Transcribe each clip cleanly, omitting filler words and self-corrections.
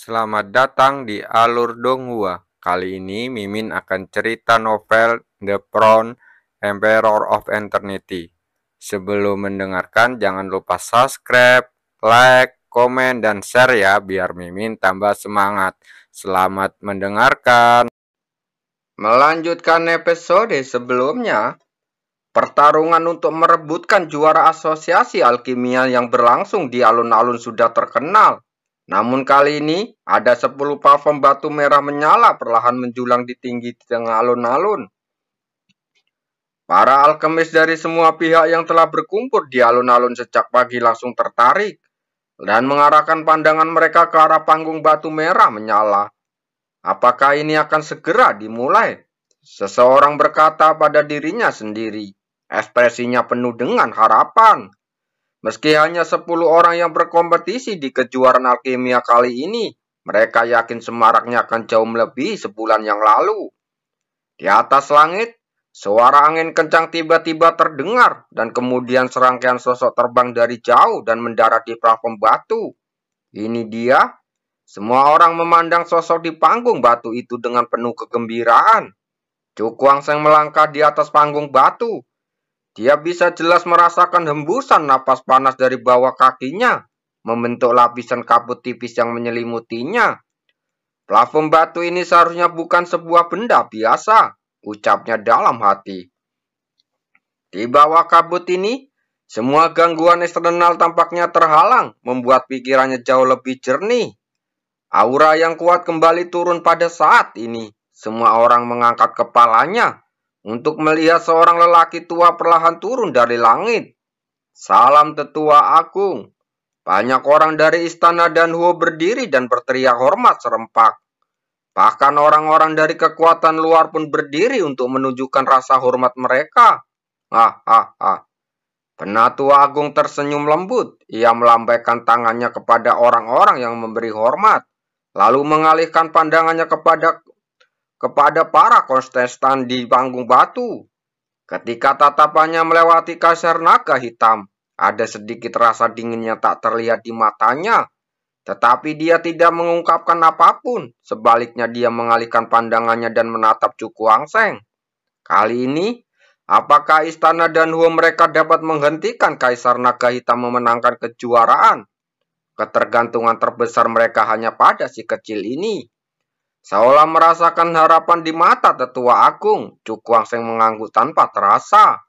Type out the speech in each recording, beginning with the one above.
Selamat datang di Alur Donghua. Kali ini Mimin akan cerita novel The Crown, Emperor of Eternity. Sebelum mendengarkan, jangan lupa subscribe, like, komen, dan share ya, biar Mimin tambah semangat. Selamat mendengarkan. Melanjutkan episode sebelumnya, pertarungan untuk merebutkan juara asosiasi alkimia yang berlangsung di alun-alun sudah terkenal. Namun kali ini, ada 10 platform batu merah menyala perlahan menjulang di tengah alun-alun. Para alkemis dari semua pihak yang telah berkumpul di alun-alun sejak pagi langsung tertarik dan mengarahkan pandangan mereka ke arah panggung batu merah menyala. Apakah ini akan segera dimulai? Seseorang berkata pada dirinya sendiri. Ekspresinya penuh dengan harapan. Meski hanya 10 orang yang berkompetisi di kejuaraan alkimia kali ini, mereka yakin semaraknya akan jauh melebihi sebulan yang lalu. Di atas langit, suara angin kencang tiba-tiba terdengar dan kemudian serangkaian sosok terbang dari jauh dan mendarat di platform batu. Ini dia. Semua orang memandang sosok di panggung batu itu dengan penuh kegembiraan. Chu Guangsheng melangkah di atas panggung batu. Dia bisa jelas merasakan hembusan napas panas dari bawah kakinya, membentuk lapisan kabut tipis yang menyelimutinya. Plafon batu ini seharusnya bukan sebuah benda biasa, ucapnya dalam hati. Di bawah kabut ini, semua gangguan eksternal tampaknya terhalang, membuat pikirannya jauh lebih jernih. Aura yang kuat kembali turun pada saat ini. Semua orang mengangkat kepalanya untuk melihat seorang lelaki tua perlahan turun dari langit. Salam tetua agung. Banyak orang dari istana Danhuo berdiri dan berteriak hormat serempak. Bahkan orang-orang dari kekuatan luar pun berdiri untuk menunjukkan rasa hormat mereka. Penatua agung tersenyum lembut. Ia melambaikan tangannya kepada orang-orang yang memberi hormat, lalu mengalihkan pandangannya kepada para kontestan di panggung batu. Ketika tatapannya melewati Kaisar Naga Hitam, ada sedikit rasa dingin yang tak terlihat di matanya. Tetapi dia tidak mengungkapkan apapun. Sebaliknya dia mengalihkan pandangannya dan menatap Chu Guangsheng. Kali ini, apakah istana Danhuo mereka dapat menghentikan Kaisar Naga Hitam memenangkan kejuaraan? Ketergantungan terbesar mereka hanya pada si kecil ini. Seolah merasakan harapan di mata tetua agung, Chu Guangsheng mengangguk tanpa terasa.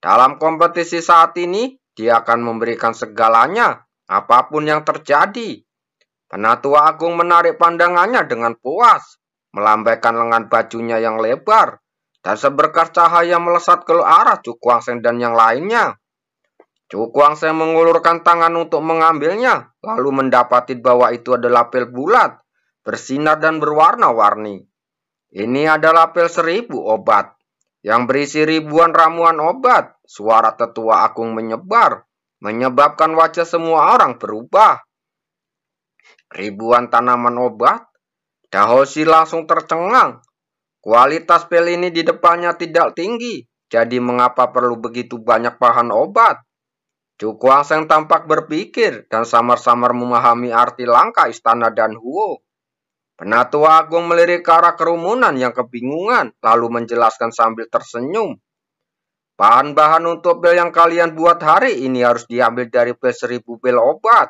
Dalam kompetisi saat ini, dia akan memberikan segalanya, apapun yang terjadi. Penatua agung menarik pandangannya dengan puas, melambaikan lengan bajunya yang lebar, dan seberkas cahaya melesat ke arah Chu Guangsheng dan yang lainnya. Chu Guangsheng mengulurkan tangan untuk mengambilnya, lalu mendapati bahwa itu adalah pil bulat, bersinar dan berwarna-warni. Ini adalah pil 1000 obat, yang berisi ribuan ramuan obat. Suara tetua agung menyebar, menyebabkan wajah semua orang berubah. Ribuan tanaman obat? Dahoshi langsung tercengang. Kualitas pil ini di depannya tidak tinggi, jadi mengapa perlu begitu banyak bahan obat? Chu Guangsheng tampak berpikir dan samar-samar memahami arti langkah istana Danhuo. Penatua agung melirik ke arah kerumunan yang kebingungan, lalu menjelaskan sambil tersenyum. Bahan-bahan untuk pil yang kalian buat hari ini harus diambil dari pil 1000 pil obat.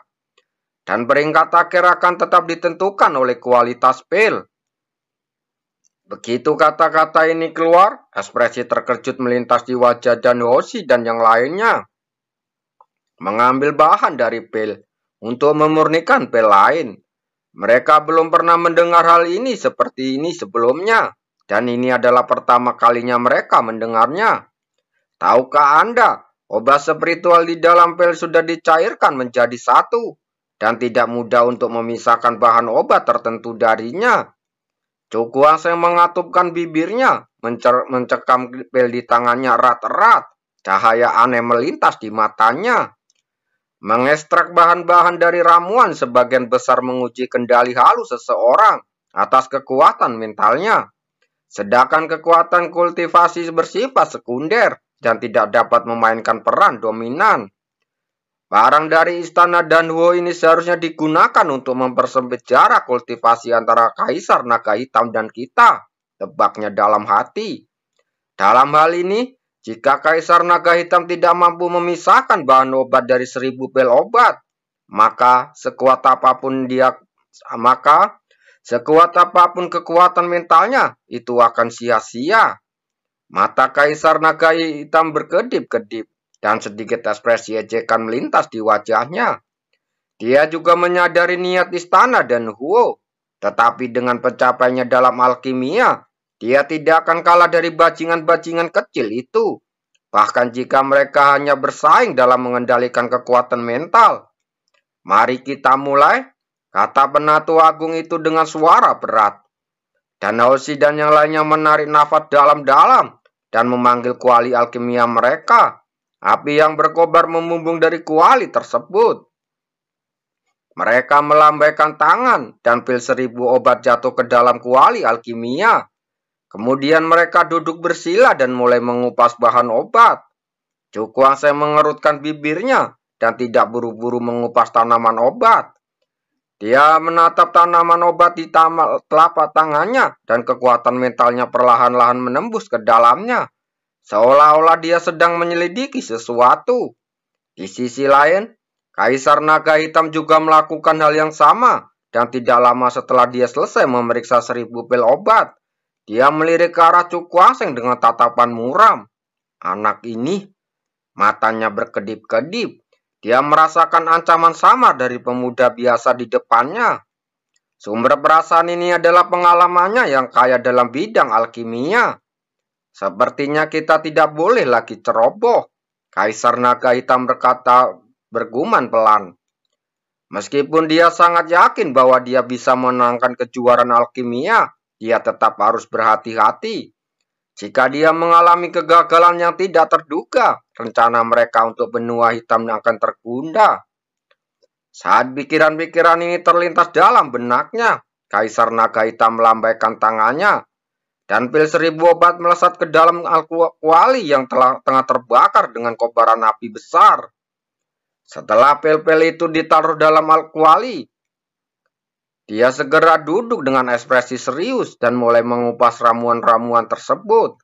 Dan peringkat akhir akan tetap ditentukan oleh kualitas pil. Begitu kata-kata ini keluar, ekspresi terkejut melintas di wajah Danhoshi dan yang lainnya. Mengambil bahan dari pil untuk memurnikan pil lain. Mereka belum pernah mendengar hal ini seperti ini sebelumnya, dan ini adalah pertama kalinya mereka mendengarnya. Tahukah Anda, obat spiritual di dalam pil sudah dicairkan menjadi satu, dan tidak mudah untuk memisahkan bahan obat tertentu darinya. Chu Guangsheng mengatupkan bibirnya, mencekam pil di tangannya erat-erat. Cahaya aneh melintas di matanya. Mengekstrak bahan-bahan dari ramuan sebagian besar menguji kendali halus seseorang atas kekuatan mentalnya. Sedangkan kekuatan kultivasi bersifat sekunder dan tidak dapat memainkan peran dominan. Barang dari istana Danhuo ini seharusnya digunakan untuk mempersempit jarak kultivasi antara Kaisar Naga Hitam dan kita, tebaknya dalam hati. Dalam hal ini, jika Kaisar Naga Hitam tidak mampu memisahkan bahan obat dari 1000 pil obat, maka sekuat apapun kekuatan mentalnya itu akan sia-sia. Mata Kaisar Naga Hitam berkedip-kedip dan sedikit ekspresi ejekan melintas di wajahnya. Dia juga menyadari niat istana Danhuo, tetapi dengan pencapaiannya dalam alkimia, dia tidak akan kalah dari bajingan-bajingan kecil itu. Bahkan jika mereka hanya bersaing dalam mengendalikan kekuatan mental. Mari kita mulai, kata Penatu Agung itu dengan suara berat. Dan Hoshi dan yang lainnya menarik nafas dalam-dalam dan memanggil kuali alkimia mereka. Api yang berkobar membumbung dari kuali tersebut. Mereka melambaikan tangan dan pil 1000 obat jatuh ke dalam kuali alkimia. Kemudian mereka duduk bersila dan mulai mengupas bahan obat. Cukuangseng mengerutkan bibirnya dan tidak buru-buru mengupas tanaman obat. Dia menatap tanaman obat di telapak tangannya dan kekuatan mentalnya perlahan-lahan menembus ke dalamnya. Seolah-olah dia sedang menyelidiki sesuatu. Di sisi lain, Kaisar Naga Hitam juga melakukan hal yang sama. Dan tidak lama setelah dia selesai memeriksa 1000 pil obat, dia melirik ke arah Cukuangseng dengan tatapan muram. Anak ini, matanya berkedip-kedip. Dia merasakan ancaman samar dari pemuda biasa di depannya. Sumber perasaan ini adalah pengalamannya yang kaya dalam bidang alkimia. Sepertinya kita tidak boleh lagi ceroboh, Kaisar Naga Hitam berkata bergumam pelan. Meskipun dia sangat yakin bahwa dia bisa menangkan kejuaraan alkimia, dia tetap harus berhati-hati. Jika dia mengalami kegagalan yang tidak terduga, rencana mereka untuk benua hitam akan tertunda. Saat pikiran-pikiran ini terlintas dalam benaknya, Kaisar Naga Hitam melambaikan tangannya. Dan pil 1000 obat melesat ke dalam kuali yang tengah terbakar dengan kobaran api besar. Setelah pil-pil itu ditaruh dalam kuali, dia segera duduk dengan ekspresi serius dan mulai mengupas ramuan-ramuan tersebut.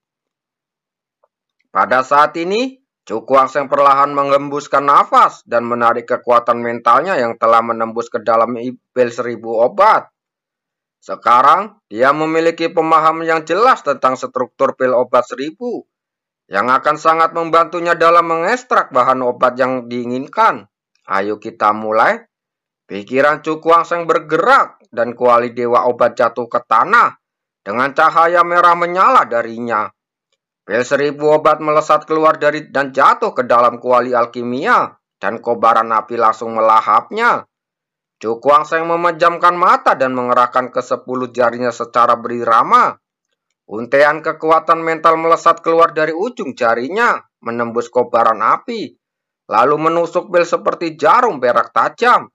Pada saat ini, Cukuangseng perlahan menghembuskan nafas dan menarik kekuatan mentalnya yang telah menembus ke dalam pil 1000 obat. Sekarang, dia memiliki pemahaman yang jelas tentang struktur pil obat 1000, yang akan sangat membantunya dalam mengekstrak bahan obat yang diinginkan. Ayo kita mulai. Pikiran Cukuangseng bergerak dan kuali dewa obat jatuh ke tanah dengan cahaya merah menyala darinya. Pil 1000 obat melesat keluar dari dan jatuh ke dalam kuali alkimia dan kobaran api langsung melahapnya. Cukuangseng memejamkan mata dan mengerahkan ke-10 jarinya secara berirama. Untaian kekuatan mental melesat keluar dari ujung jarinya, menembus kobaran api, lalu menusuk pil seperti jarum perak tajam.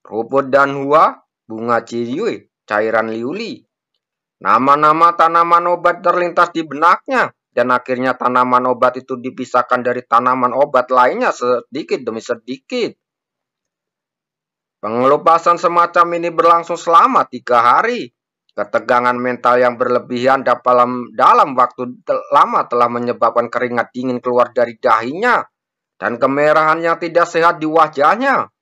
Rumput Danhua, bunga Jiyue, cairan liuli. Nama-nama tanaman obat terlintas di benaknya, dan akhirnya tanaman obat itu dipisahkan dari tanaman obat lainnya sedikit demi sedikit. Pengelupasan semacam ini berlangsung selama 3 hari. Ketegangan mental yang berlebihan dalam waktu lama telah menyebabkan keringat dingin keluar dari dahinya dan kemerahan yang tidak sehat di wajahnya.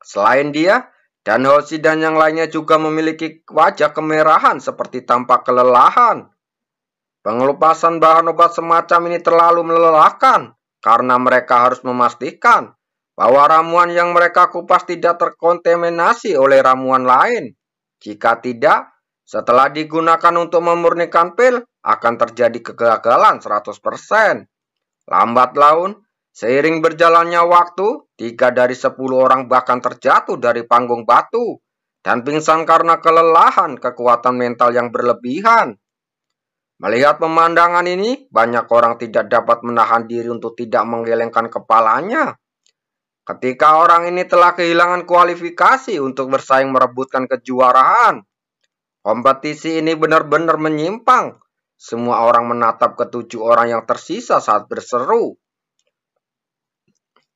Selain dia, dan Hoshi dan yang lainnya juga memiliki wajah kemerahan seperti tampak kelelahan. Pengelupasan bahan obat semacam ini terlalu melelahkan karena mereka harus memastikan bahwa ramuan yang mereka kupas tidak terkontaminasi oleh ramuan lain. Jika tidak, setelah digunakan untuk memurnikan pil, akan terjadi kegagalan 100%. Lambat laun, seiring berjalannya waktu, 3 dari 10 orang bahkan terjatuh dari panggung batu dan pingsan karena kelelahan kekuatan mental yang berlebihan. Melihat pemandangan ini, banyak orang tidak dapat menahan diri untuk tidak menggelengkan kepalanya. Ketika orang ini telah kehilangan kualifikasi untuk bersaing merebutkan kejuaraan, kompetisi ini benar-benar menyimpang. Semua orang menatap ke 7 orang yang tersisa saat berseru.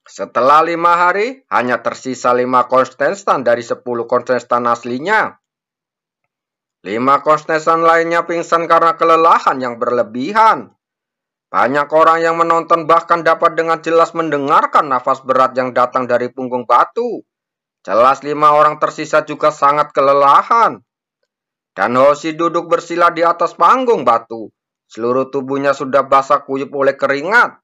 Setelah 5 hari, hanya tersisa 5 kontestan dari 10 kontestan aslinya. 5 kontestan lainnya pingsan karena kelelahan yang berlebihan. Banyak orang yang menonton bahkan dapat dengan jelas mendengarkan nafas berat yang datang dari punggung batu. Jelas 5 orang tersisa juga sangat kelelahan. Dan Hoshi duduk bersila di atas panggung batu. Seluruh tubuhnya sudah basah kuyup oleh keringat.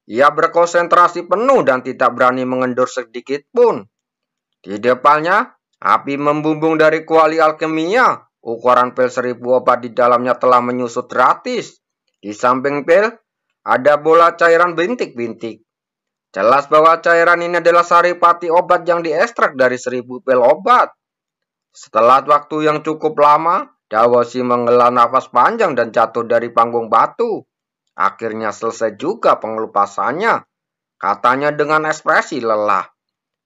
Ia berkonsentrasi penuh dan tidak berani mengendur sedikit pun. Di depannya, api membumbung dari kuali alkimia. Ukuran pil 1000 obat di dalamnya telah menyusut gratis. Di samping pil, ada bola cairan bintik-bintik. Jelas bahwa cairan ini adalah saripati obat yang diekstrak dari 1000 pil obat. Setelah waktu yang cukup lama, Dawoshi menghela nafas panjang dan jatuh dari panggung batu. Akhirnya selesai juga pengelupasannya, katanya dengan ekspresi lelah.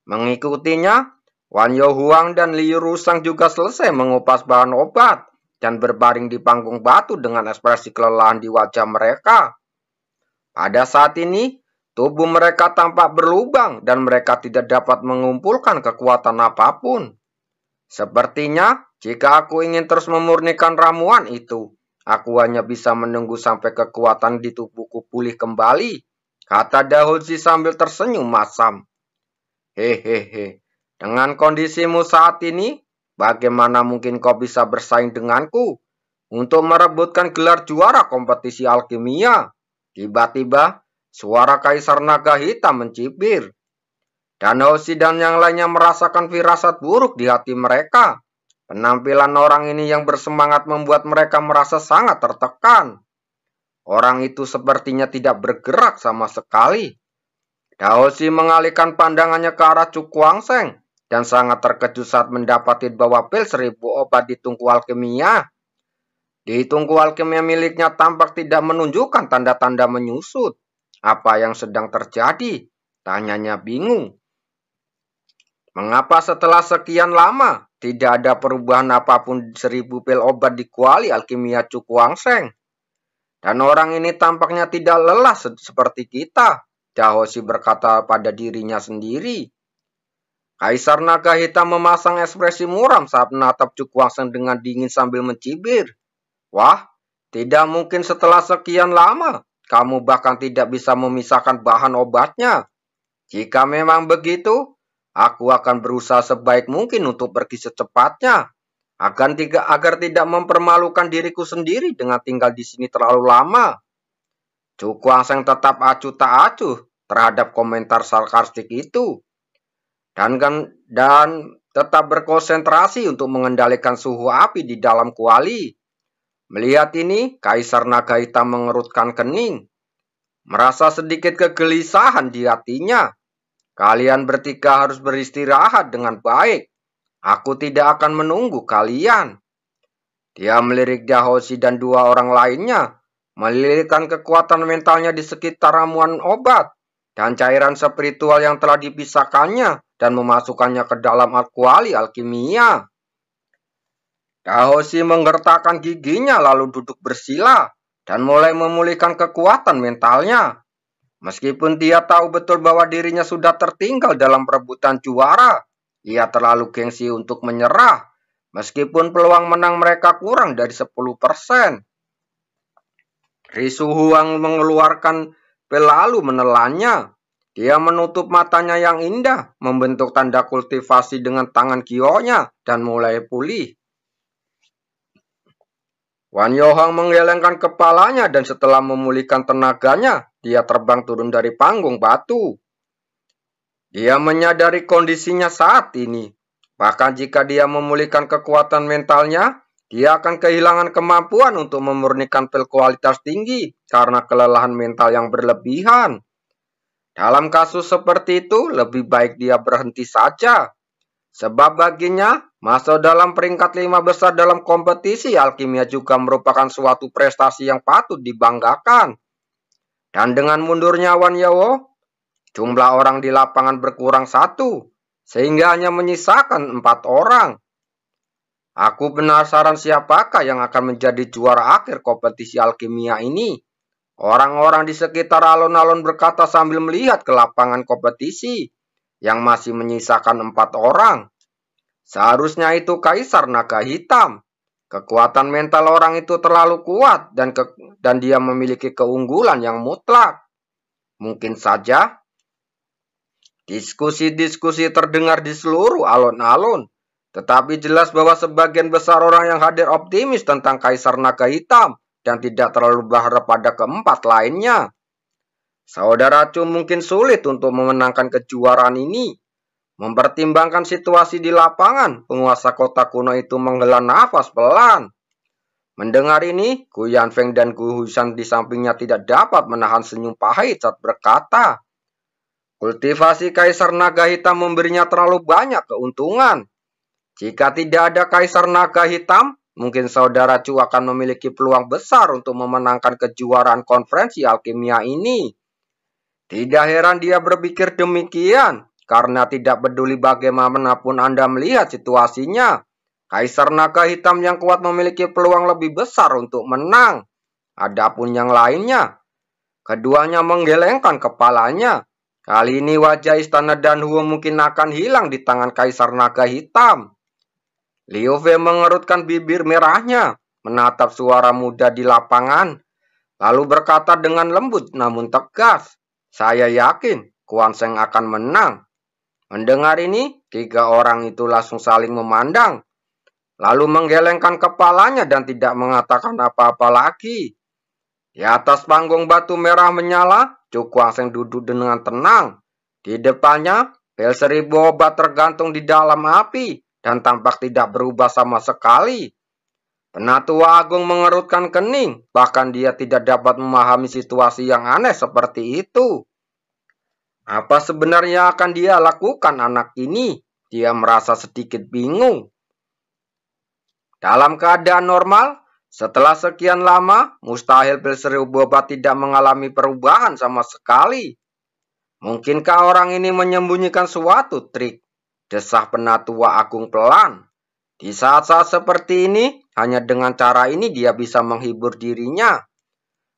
Mengikutinya, Wan Yohuang dan Liu Rusang juga selesai mengupas bahan obat dan berbaring di panggung batu dengan ekspresi kelelahan di wajah mereka. Pada saat ini, tubuh mereka tampak berlubang dan mereka tidak dapat mengumpulkan kekuatan apapun. Sepertinya, jika aku ingin terus memurnikan ramuan itu, aku hanya bisa menunggu sampai kekuatan di tubuhku pulih kembali, kata Dahoji sambil tersenyum masam. Hehehe, dengan kondisimu saat ini, bagaimana mungkin kau bisa bersaing denganku untuk merebutkan gelar juara kompetisi alkimia? Tiba-tiba, suara Kaisar Naga Hitam mencibir. Dan Hoshi dan yang lainnya merasakan firasat buruk di hati mereka. Penampilan orang ini yang bersemangat membuat mereka merasa sangat tertekan. Orang itu sepertinya tidak bergerak sama sekali. Daoshi mengalihkan pandangannya ke arah Cukuangseng dan sangat terkejut saat mendapati bahwa pil 1000 obat di tungku alkimia. Di tungku alkimia miliknya tampak tidak menunjukkan tanda-tanda menyusut. Apa yang sedang terjadi? Tanyanya bingung. Mengapa setelah sekian lama tidak ada perubahan apapun 1000 pil obat di kuali alkimia Cukuangseng? Dan orang ini tampaknya tidak lelah seperti kita, Dahoshi berkata pada dirinya sendiri. Kaisar Naga Hitam memasang ekspresi muram saat menatap Cukuangseng dengan dingin sambil mencibir. Wah, tidak mungkin setelah sekian lama, kamu bahkan tidak bisa memisahkan bahan obatnya. Jika memang begitu, aku akan berusaha sebaik mungkin untuk pergi secepatnya, agar tidak mempermalukan diriku sendiri dengan tinggal di sini terlalu lama. Cukuangseng tetap acuh tak acuh terhadap komentar sarkastik itu, dan tetap berkonsentrasi untuk mengendalikan suhu api di dalam kuali. Melihat ini, Kaisar Naga Hitam mengerutkan kening, merasa sedikit kegelisahan di hatinya. Kalian bertiga harus beristirahat dengan baik. Aku tidak akan menunggu kalian. Dia melirik Dahoshi dan 2 orang lainnya, melilitkan kekuatan mentalnya di sekitar ramuan obat dan cairan spiritual yang telah dipisahkannya dan memasukkannya ke dalam kuali alkimia. Dahoshi menggertakkan giginya lalu duduk bersila dan mulai memulihkan kekuatan mentalnya. Meskipun dia tahu betul bahwa dirinya sudah tertinggal dalam perebutan juara, ia terlalu gengsi untuk menyerah, meskipun peluang menang mereka kurang dari 10%. Risu Huang mengeluarkan pelalu menelannya. Dia menutup matanya yang indah, membentuk tanda kultivasi dengan tangan kionya, dan mulai pulih. Wan Yohang menggelengkan kepalanya dan setelah memulihkan tenaganya, dia terbang turun dari panggung batu. Dia menyadari kondisinya saat ini. Bahkan jika dia memulihkan kekuatan mentalnya, dia akan kehilangan kemampuan untuk memurnikan pil kualitas tinggi karena kelelahan mental yang berlebihan. Dalam kasus seperti itu, lebih baik dia berhenti saja. Sebab baginya, masuk dalam peringkat 5 besar dalam kompetisi alkimia juga merupakan suatu prestasi yang patut dibanggakan. Dan dengan mundurnya Wan Yawo, jumlah orang di lapangan berkurang 1, sehingga hanya menyisakan 4 orang. Aku penasaran siapakah yang akan menjadi juara akhir kompetisi alkimia ini. Orang-orang di sekitar alun-alun berkata sambil melihat ke lapangan kompetisi yang masih menyisakan 4 orang. Seharusnya itu Kaisar Naga Hitam. Kekuatan mental orang itu terlalu kuat dan dia memiliki keunggulan yang mutlak. Mungkin saja diskusi-diskusi terdengar di seluruh alun-alun, tetapi jelas bahwa sebagian besar orang yang hadir optimis tentang Kaisar Naga Hitam dan tidak terlalu berharap pada keempat lainnya. Saudara Chu mungkin sulit untuk memenangkan kejuaraan ini. Mempertimbangkan situasi di lapangan, penguasa kota kuno itu menghela nafas pelan. Mendengar ini, Gu Yanfeng dan Gu Huishan di sampingnya tidak dapat menahan senyum pahit saat berkata, kultivasi Kaisar Naga Hitam memberinya terlalu banyak keuntungan. Jika tidak ada Kaisar Naga Hitam, mungkin saudara Chu akan memiliki peluang besar untuk memenangkan kejuaraan konferensi alkimia ini. Tidak heran dia berpikir demikian. Karena tidak peduli bagaimanapun Anda melihat situasinya, Kaisar Naga Hitam yang kuat memiliki peluang lebih besar untuk menang. Adapun yang lainnya, keduanya menggelengkan kepalanya. Kali ini wajah istana Danhuo mungkin akan hilang di tangan Kaisar Naga Hitam. Liu Fei mengerutkan bibir merahnya, menatap suara muda di lapangan, lalu berkata dengan lembut namun tegas, saya yakin Quan Sheng akan menang. Mendengar ini, 3 orang itu langsung saling memandang, lalu menggelengkan kepalanya dan tidak mengatakan apa-apa lagi. Di atas panggung batu merah menyala, Chu Guangsheng duduk dengan tenang. Di depannya, bel 1000 obat tergantung di dalam api dan tampak tidak berubah sama sekali. Penatua Agung mengerutkan kening, bahkan dia tidak dapat memahami situasi yang aneh seperti itu. Apa sebenarnya akan dia lakukan anak ini? Dia merasa sedikit bingung. Dalam keadaan normal, setelah sekian lama, mustahil pil 1000 obat tidak mengalami perubahan sama sekali. Mungkinkah orang ini menyembunyikan suatu trik? Desah Penatua Agung pelan. Di saat-saat seperti ini, hanya dengan cara ini dia bisa menghibur dirinya.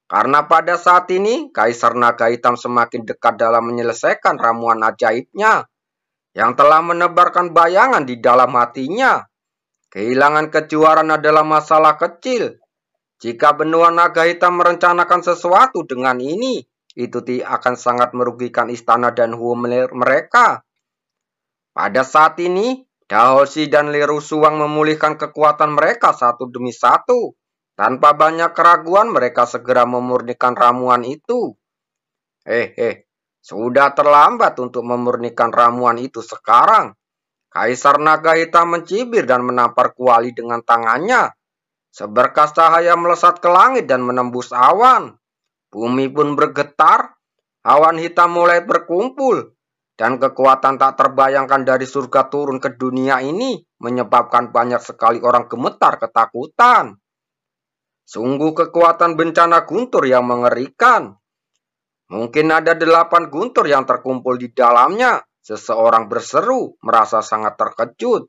Karena pada saat ini, Kaisar Naga Hitam semakin dekat dalam menyelesaikan ramuan ajaibnya, yang telah menebarkan bayangan di dalam hatinya. Kehilangan kejuaraan adalah masalah kecil. Jika benua Naga Hitam merencanakan sesuatu dengan ini, itu akan sangat merugikan istana dan Huo mereka. Pada saat ini, Daoshi dan Liru Suwang memulihkan kekuatan mereka satu demi satu. Tanpa banyak keraguan mereka segera memurnikan ramuan itu. Sudah terlambat untuk memurnikan ramuan itu sekarang. Kaisar Naga Hitam mencibir dan menampar kuali dengan tangannya. Seberkas cahaya melesat ke langit dan menembus awan. Bumi pun bergetar. Awan hitam mulai berkumpul. Dan kekuatan tak terbayangkan dari surga turun ke dunia ini menyebabkan banyak sekali orang gemetar ketakutan. Sungguh kekuatan bencana guntur yang mengerikan. Mungkin ada 8 guntur yang terkumpul di dalamnya. Seseorang berseru, merasa sangat terkejut.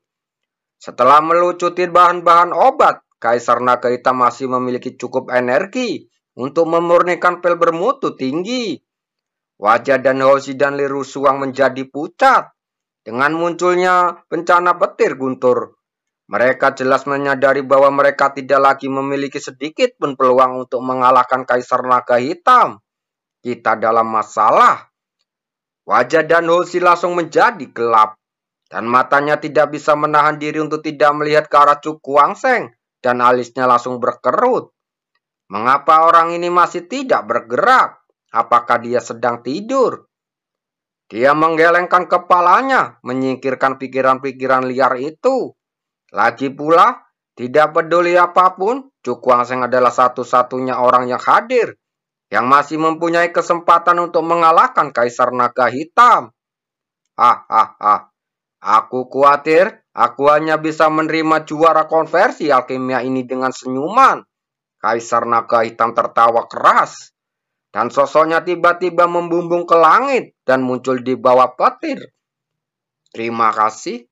Setelah melucuti bahan-bahan obat, Kaisar Naga Hitam masih memiliki cukup energi untuk memurnikan pil bermutu tinggi. Wajah Danhoshi dan Liru Suwang menjadi pucat. Dengan munculnya bencana petir guntur, mereka jelas menyadari bahwa mereka tidak lagi memiliki sedikit pun peluang untuk mengalahkan Kaisar Naga Hitam. Kita dalam masalah. Wajah Danhoshi langsung menjadi gelap. Dan matanya tidak bisa menahan diri untuk tidak melihat ke arah Chu Guangsheng. Dan alisnya langsung berkerut. Mengapa orang ini masih tidak bergerak? Apakah dia sedang tidur? Dia menggelengkan kepalanya, menyingkirkan pikiran-pikiran liar itu. Lagi pula, tidak peduli apapun, Chu Guangsheng adalah satu-satunya orang yang hadir, yang masih mempunyai kesempatan untuk mengalahkan Kaisar Naga Hitam. Aku khawatir, aku hanya bisa menerima juara konversi alkimia ini dengan senyuman. Kaisar Naga Hitam tertawa keras, dan sosoknya tiba-tiba membumbung ke langit dan muncul di bawah petir. Terima kasih.